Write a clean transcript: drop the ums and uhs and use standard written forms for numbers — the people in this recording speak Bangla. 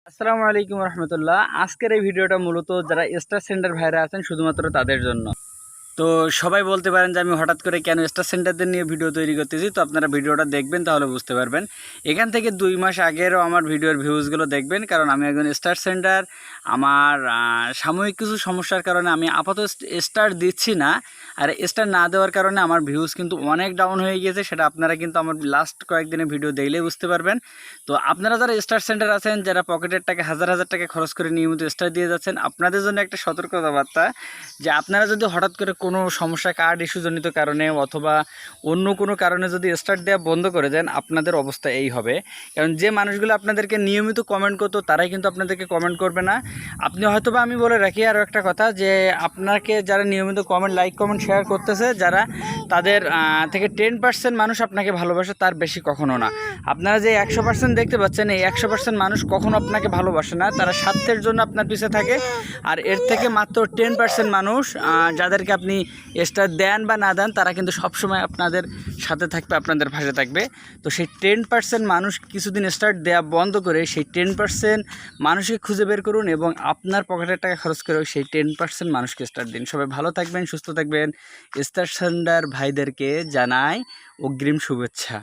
আসসালামু আলাইকুম রহমতুল্লাহ। আজকের এই ভিডিওটা মূলত যারা স্টার সেন্টার ভাইরা আছেন শুধুমাত্র তাদের জন্য। তো সবাই বলতে পারেন যে আমি হঠাৎ করে কেন স্টার সেন্টারদের নিয়ে ভিডিও তৈরি করতেছি, তো আপনারা ভিডিওটা দেখবেন তাহলে বুঝতে পারবেন। এখান থেকে 2 মাস আগেরও আমার ভিডিওর ভিউজগুলো দেখবেন, কারণ আমি একজন স্টার সেন্টার। আমার সাময়িক কিছু সমস্যার কারণে আমি আপাতত স্টার দিচ্ছি না, আর স্টার না দেওয়ার কারণে আমার ভিউজ কিন্তু অনেক ডাউন হয়ে গিয়েছে। সেটা আপনারা কিন্তু আমার লাস্ট কয়েকদিনের ভিডিও দেখলেই বুঝতে পারবেন। তো আপনারা যারা স্টার সেন্টার আছেন, যারা পকেটের টাকা হাজার হাজার টাকা খরচ করে নিয়মিত স্টার দিয়ে যাচ্ছেন, আপনাদের জন্য একটা সতর্কতা বার্তা যে আপনারা যদি হঠাৎ করে কোনো সমস্যা, কার্ড ইস্যুজনিত কারণে অথবা অন্য কোনো কারণে যদি স্টার্ট দেওয়া বন্ধ করে দেন, আপনাদের অবস্থা এই হবে। কারণ যে মানুষগুলো আপনাদেরকে নিয়মিত কমেন্ট করতো তারাই কিন্তু আপনাদেরকে কমেন্ট করবে না। আপনি হয়তোবা, আমি বলে রাখি আরও একটা কথা, যে আপনাকে যারা নিয়মিত কমেন্ট, লাইক, কমেন্ট, শেয়ার করতেছে, যারা তাদের থেকে 10% মানুষ আপনাকে ভালোবাসে, তার বেশি কখনো না। আপনারা যে 100% দেখতে পাচ্ছেন, এই 100% মানুষ কখনো আপনাকে ভালোবাসে না, তারা স্বার্থের জন্য আপনার পিছে থাকে। আর এর থেকে মাত্র 10% মানুষ যাদেরকে আপনি স্টার দেন বা না দেন, তারা কিন্তু সবসময় আপনাদের সাথে থাকবে, আপনাদের পাশে থাকবে। তো সেই 10% মানুষ কিছুদিন স্টার দেওয়া বন্ধ করে সেই 10% মানুষকে খুঁজে বের করুন এবং আপনার পকেটের টাকা খরচ করে সেই 10% মানুষকে স্টার দিন। সবাই ভালো থাকবেন, সুস্থ থাকবেন। স্টার সেন্টার ভাইদেরকে জানাই অগ্রিম শুভেচ্ছা।